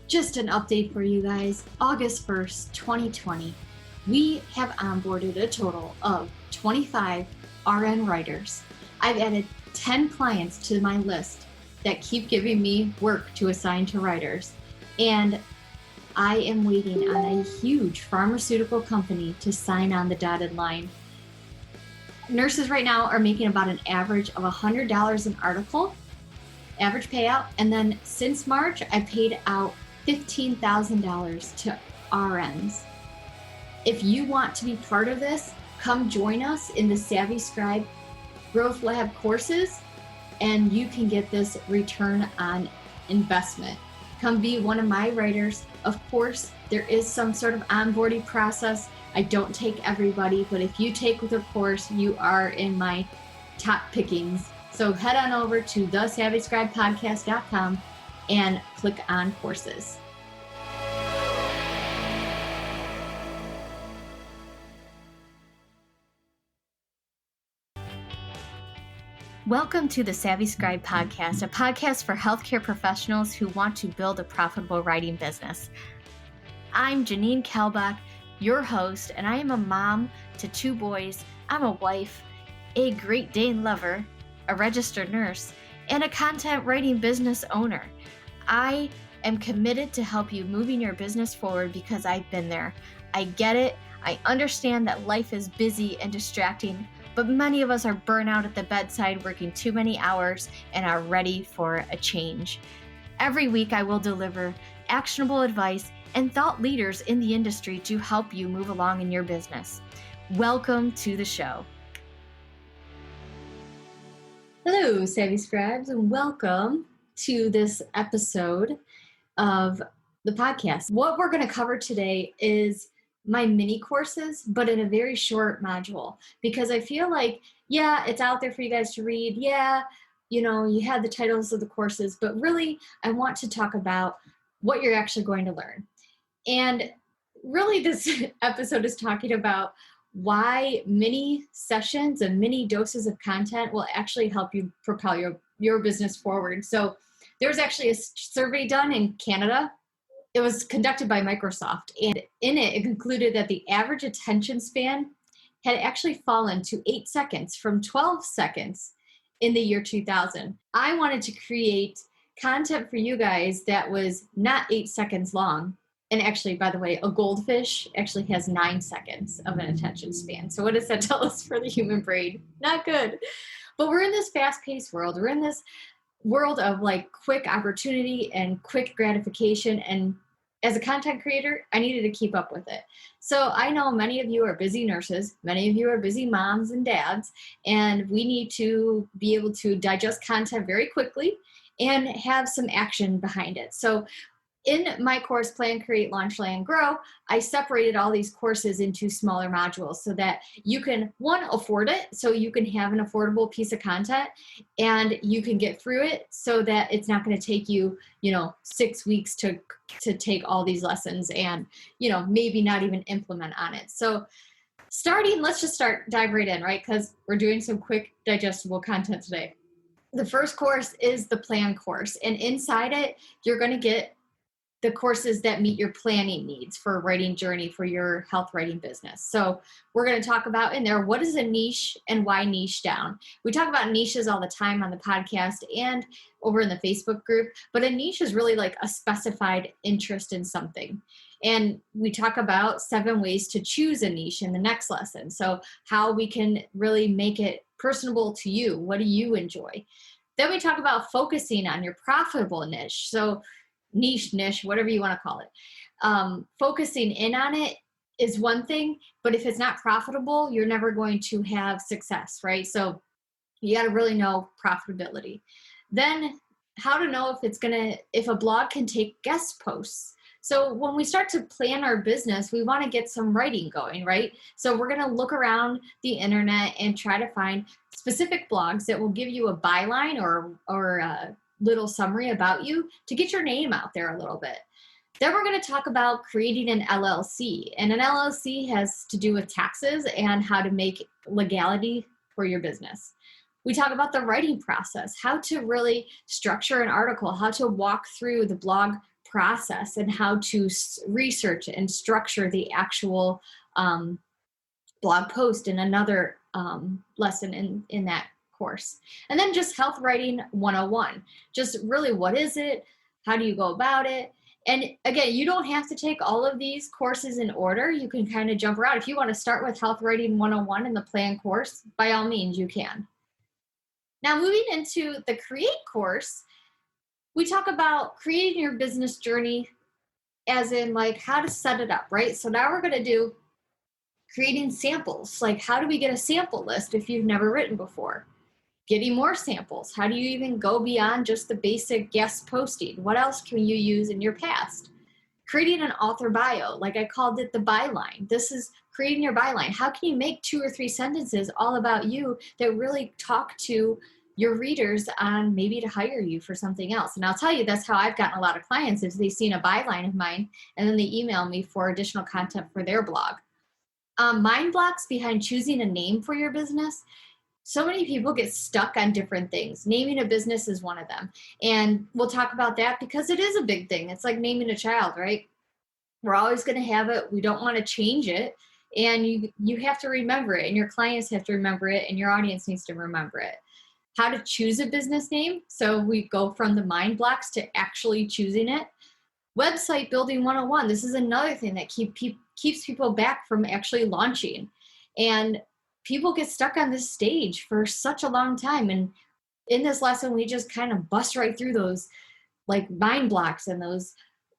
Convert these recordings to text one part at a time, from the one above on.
Just an update for you guys. August 1st, 2020, we have onboarded a total of 25 RN writers. I've added 10 clients to my list that keep giving me work to assign to writers. And I am waiting on a huge pharmaceutical company to sign on the dotted line. Nurses right now are making about an average of $100 an article, average payout. And then since March, I paid out $15,000 to RNs. If you want to be part of this, come join us in the Savvy Scribe Growth Lab courses, and you can get this return on investment. Come be one of my writers. Of course, there is some sort of onboarding process. I don't take everybody, but if you take the course, you are in my top pickings. So head on over to thesavvyscribepodcast.com and click on courses. Welcome to the Savvy Scribe Podcast, a podcast for healthcare professionals who want to build a profitable writing business. I'm Janine Kalbach, your host, and I am a mom to 2 boys. I'm a wife, a Great Dane lover, a registered nurse, and a content writing business owner. I am committed to help you moving your business forward because I've been there. I get it. I understand that life is busy and distracting, but many of us are burnt out at the bedside, working too many hours, and are ready for a change. Every week, I will deliver actionable advice and thought leaders in the industry to help you move along in your business. Welcome to the show. Hello, Savvy Scribes, and welcome to this episode of the podcast. What we're going to cover today is my mini courses, but in a very short module, because I feel like, yeah, it's out there for you guys to read. Yeah, you have the titles of the courses, but really I want to talk about what you're actually going to learn. And really this episode is talking about why mini sessions and mini doses of content will actually help you propel your business forward. So there was actually a survey done in Canada. It was conducted by Microsoft, and in it concluded that the average attention span had actually fallen to 8 seconds from 12 seconds in the year 2000. I wanted to create content for you guys that was not 8 seconds long. And actually, by the way, a goldfish actually has 9 seconds of an attention span. So what does that tell us for the human brain? Not good. But we're in this fast-paced world. We're in this world of like quick opportunity and quick gratification. And as a content creator, I needed to keep up with it. So I know many of you are busy nurses, many of you are busy moms and dads, and we need to be able to digest content very quickly and have some action behind it. So in my course, Plan, Create, Launch, Land, Grow, I separated all these courses into smaller modules so that you can, one, afford it, so you can have an affordable piece of content, and you can get through it so that it's not going to take you, 6 weeks to take all these lessons and, maybe not even implement on it. So let's just dive right in, right? Because we're doing some quick digestible content today. The first course is the Plan course, and inside it, you're going to get the courses that meet your planning needs for a writing journey for your health writing business. So we're going to talk about in there, what is a niche and why niche down? We talk about niches all the time on the podcast and over in the Facebook group, but a niche is really like a specified interest in something. And we talk about 7 ways to choose a niche in the next lesson. So how we can really make it personable to you. What do you enjoy? Then we talk about focusing on your profitable niche. So niche, whatever you want to call it. Focusing in on it is one thing, but if it's not profitable, you're never going to have success, right? So you got to really know profitability. Then how to know if a blog can take guest posts. So when we start to plan our business, we want to get some writing going, right? So we're going to look around the internet and try to find specific blogs that will give you a byline or a little summary about you to get your name out there a little bit. Then we're going to talk about creating an LLC. And an LLC has to do with taxes and how to make legality for your business. We talk about the writing process, how to really structure an article, how to walk through the blog process and how to research and structure the actual blog post in another lesson in that course. And then just Health Writing 101. Just really, what is it? How do you go about it? And again, you don't have to take all of these courses in order. You can kind of jump around. If you want to start with Health Writing 101 in the plan course, by all means, you can. Now, moving into the Create course, we talk about creating your business journey as in like how to set it up, right? So now we're going to do creating samples. Like, how do we get a sample list if you've never written before? Getting more samples. How do you even go beyond just the basic guest posting? What else can you use in your past? Creating an author bio, like I called it the byline. This is creating your byline. How can you make 2 or 3 sentences all about you that really talk to your readers on maybe to hire you for something else? And I'll tell you, that's how I've gotten a lot of clients, is they've seen a byline of mine and then they email me for additional content for their blog. Mind blocks behind choosing a name for your business. So many people get stuck on different things. Naming a business is one of them. And we'll talk about that because it is a big thing. It's like naming a child, right? We're always going to have it. We don't want to change it. And you have to remember it, and your clients have to remember it, and your audience needs to remember it. How to choose a business name. So we go from the mind blocks to actually choosing it. Website building 101. This is another thing that keeps people back from actually launching. And people get stuck on this stage for such a long time. And in this lesson, we just kind of bust right through those like mind blocks and those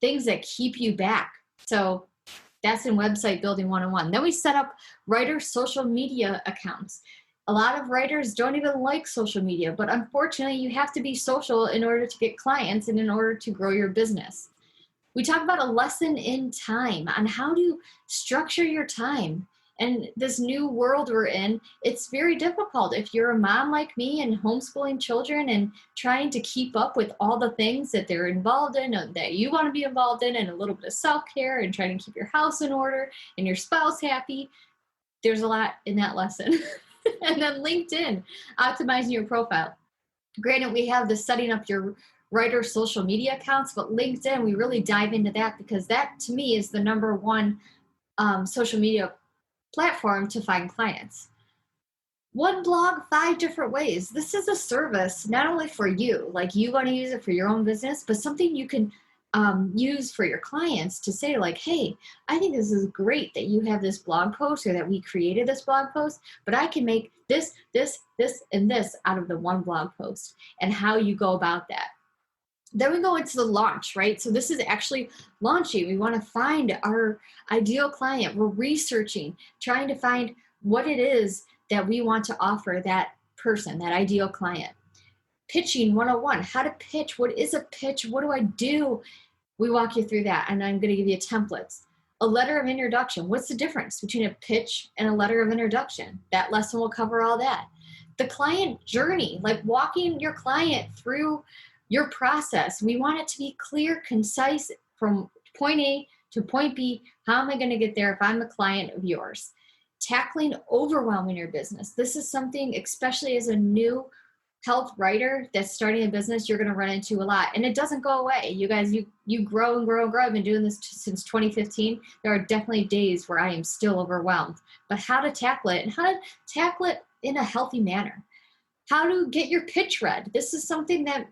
things that keep you back. So that's in Website Building 101. Then we set up writer social media accounts. A lot of writers don't even like social media, but unfortunately, you have to be social in order to get clients and in order to grow your business. We talk about a lesson in time on how to structure your time. And this new world we're in, it's very difficult. If you're a mom like me and homeschooling children and trying to keep up with all the things that they're involved in, that you want to be involved in, and a little bit of self-care and trying to keep your house in order and your spouse happy, there's a lot in that lesson. And then LinkedIn, optimizing your profile. Granted, we have the setting up your writer social media accounts, but LinkedIn, we really dive into that because that to me is the number one social media platform to find clients. One blog, 5 different ways. This is a service not only for you, like you want to use it for your own business, but something you can use for your clients to say like, hey, I think this is great that you have this blog post or that we created this blog post, but I can make this, and this out of the one blog post, and how you go about that. Then we go into the launch, right? So this is actually launching. We want to find our ideal client. We're researching, trying to find what it is that we want to offer that person, that ideal client. Pitching 101, how to pitch. What is a pitch? What do I do? We walk you through that, and I'm going to give you templates. A letter of introduction. What's the difference between a pitch and a letter of introduction? That lesson will cover all that. The client journey, like walking your client through your process. We want it to be clear, concise, from point A to point B. How am I going to get there if I'm a client of yours? Tackling overwhelming your business. This is something, especially as a new health writer that's starting a business, you're going to run into a lot. And it doesn't go away. You guys, you grow and grow and grow. I've been doing this since 2015. There are definitely days where I am still overwhelmed. But how to tackle it, and how to tackle it in a healthy manner. How to get your pitch read. This is something that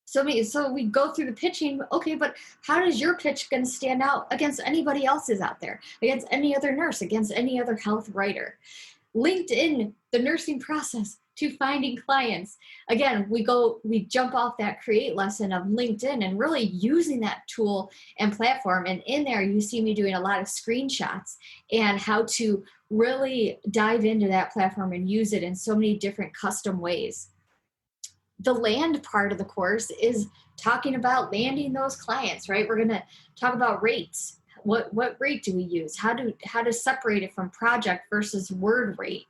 so we go through the pitching. Okay, but how does your pitch going to stand out against anybody else's out there, against any other nurse, against any other health writer? LinkedIn, the nursing process to finding clients. Again, we jump off that create lesson of LinkedIn and really using that tool and platform. And in there, you see me doing a lot of screenshots and how to really dive into that platform and use it in so many different custom ways. The land part of the course is talking about landing those clients, right? We're going to talk about rates. What rate do we use? How to separate it from project versus word rate?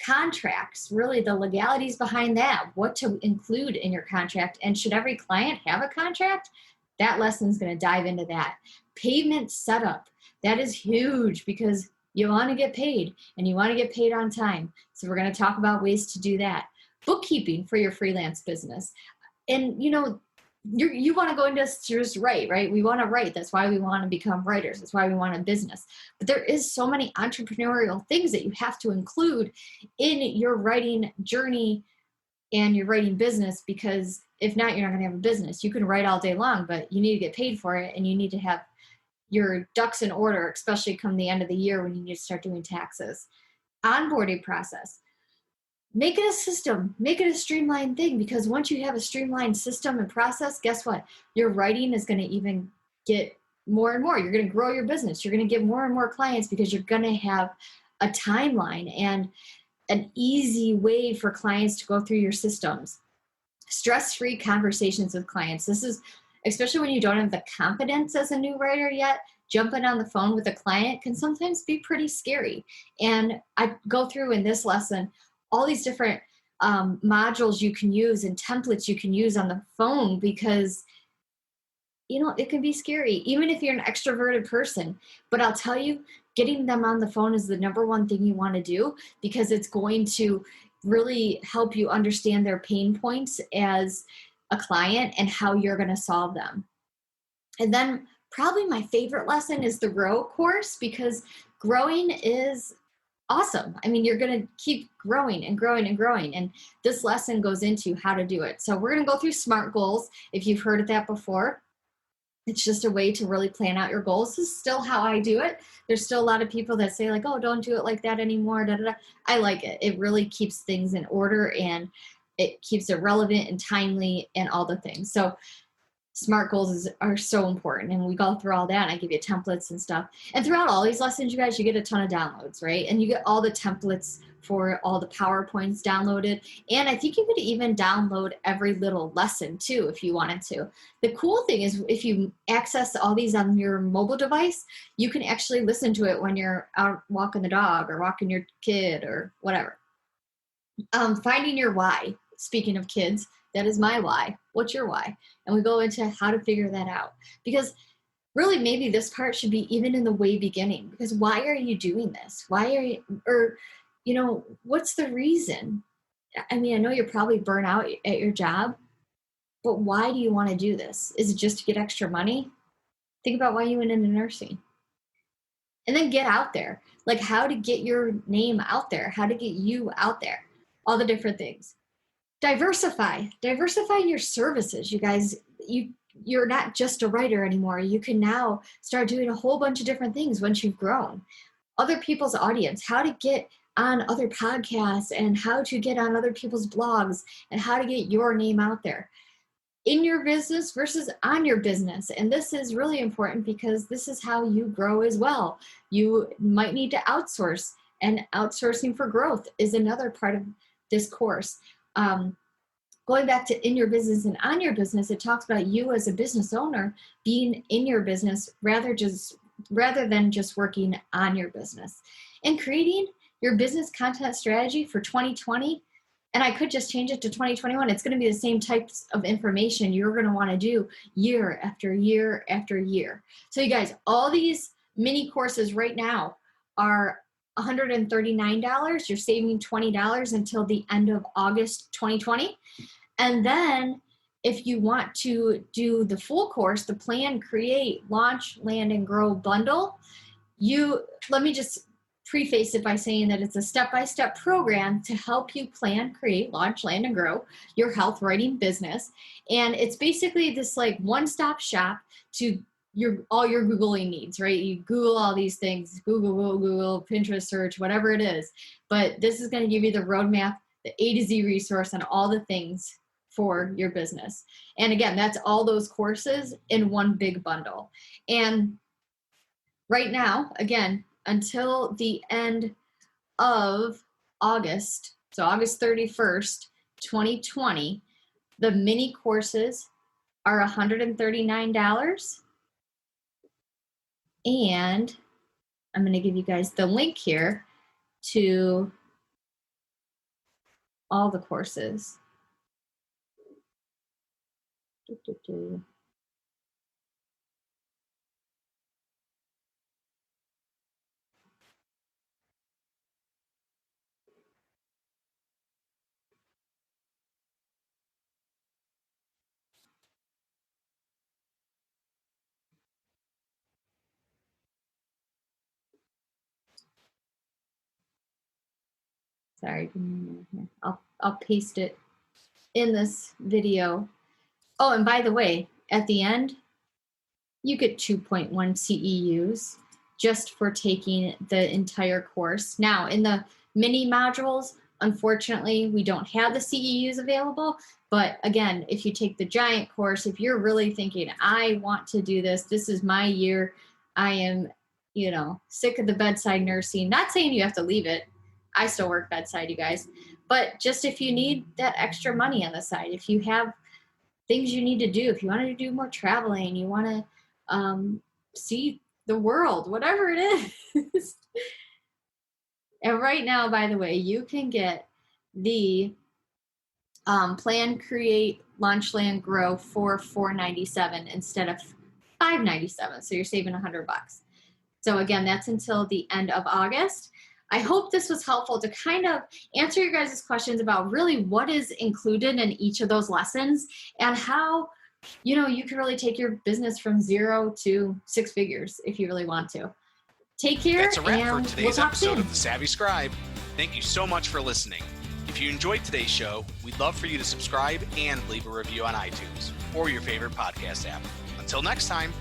Contracts, really the legalities behind that, what to include in your contract, and should every client have a contract? That lesson's going to dive into that. Payment setup, that is huge because you want to get paid and you want to get paid on time. So we're going to talk about ways to do that. Bookkeeping for your freelance business. And you want to go into just write, right? We want to write. That's why we want to become writers. That's why we want a business. But there is so many entrepreneurial things that you have to include in your writing journey and your writing business, because if not, you're not going to have a business. You can write all day long, but you need to get paid for it, and you need to have your ducks in order, especially come the end of the year when you need to start doing taxes. Onboarding process. Make it a system, make it a streamlined thing, because once you have a streamlined system and process, guess what? Your writing is going to even get more and more. You're going to grow your business. You're going to get more and more clients because you're going to have a timeline and an easy way for clients to go through your systems. Stress-free conversations with clients. This is, especially when you don't have the confidence as a new writer yet, jumping on the phone with a client can sometimes be pretty scary. And I go through in this lesson all these different modules you can use and templates you can use on the phone, because it can be scary, even if you're an extroverted person. But I'll tell you, getting them on the phone is the number one thing you want to do, because it's going to really help you understand their pain points as a client and how you're going to solve them. And then probably my favorite lesson is the Grow course, because growing is awesome. I mean, you're going to keep growing and growing and growing. And this lesson goes into how to do it. So we're going to go through SMART goals. If you've heard of that before, it's just a way to really plan out your goals. This is still how I do it. There's still a lot of people that say like, oh, don't do it like that anymore. Da, da, da. I like it. It really keeps things in order, and it keeps it relevant and timely and all the things. So SMART goals are so important, and we go through all that, and I give you templates and stuff. And throughout all these lessons, you guys, you get a ton of downloads, right? And you get all the templates for all the PowerPoints downloaded. And I think you could even download every little lesson too, if you wanted to. The cool thing is, if you access all these on your mobile device, you can actually listen to it when you're out walking the dog or walking your kid or whatever. Finding your why. Speaking of kids, that is my why. What's your why? And we go into how to figure that out. Because really, maybe this part should be even in the way beginning. Because why are you doing this? Why are you, or, what's the reason? I mean, I know you're probably burnt out at your job, but why do you want to do this? Is it just to get extra money? Think about why you went into nursing. And then get out there. Like how to get your name out there, how to get you out there, all the different things. Diversify your services. You guys, you're not just a writer anymore. You can now start doing a whole bunch of different things once you've grown. Other people's audience, how to get on other podcasts, and how to get on other people's blogs, and how to get your name out there in your business versus on your business. And this is really important, because this is how you grow as well. You might need to outsource, and outsourcing for growth is another part of this course. Going back to in your business and on your business, it talks about you as a business owner being in your business rather than just working on your business, and creating your business content strategy for 2020. And I could just change it to 2021. It's going to be the same types of information you're going to want to do year after year after year. So you guys, all these mini courses right now are $139. You're saving $20 until the end of August 2020. And then if you want to do the full course, the Plan, Create, Launch, Land, and Grow bundle, let me just preface it by saying that it's a step-by-step program to help you plan, create, launch, land, and grow your health writing business. And it's basically this like one-stop shop to all your Googling needs, right? You Google all these things, Google, Pinterest search, whatever it is. But this is going to give you the roadmap, the A to Z resource on all the things for your business. And again, that's all those courses in one big bundle. And right now, again, until the end of August, so August 31st, 2020, the mini courses are $139. And I'm going to give you guys the link here to all the courses. Sorry. I'll paste it in this video. Oh, and by the way, at the end, you get 2.1 CEUs just for taking the entire course. Now, in the mini modules, unfortunately, we don't have the CEUs available. But again, if you take the giant course, if you're really thinking, I want to do this, this is my year, I am, sick of the bedside nursing. Not saying you have to leave it. I still work bedside, you guys. But just if you need that extra money on the side, if you have things you need to do, if you want to do more traveling, you want to see the world, whatever it is. And right now, by the way, you can get the Plan, Create, Launch, Land, Grow for $497 instead of $597. So you're saving $100. So again, that's until the end of August. I hope this was helpful to kind of answer your guys' questions about really what is included in each of those lessons and how, you can really take your business from 0 to 6 figures if you really want to. Take care. That's a wrap and for today's we'll talk episode soon. of The Savvy Scribe. Thank you so much for listening. If you enjoyed today's show, we'd love for you to subscribe and leave a review on iTunes or your favorite podcast app. Until next time.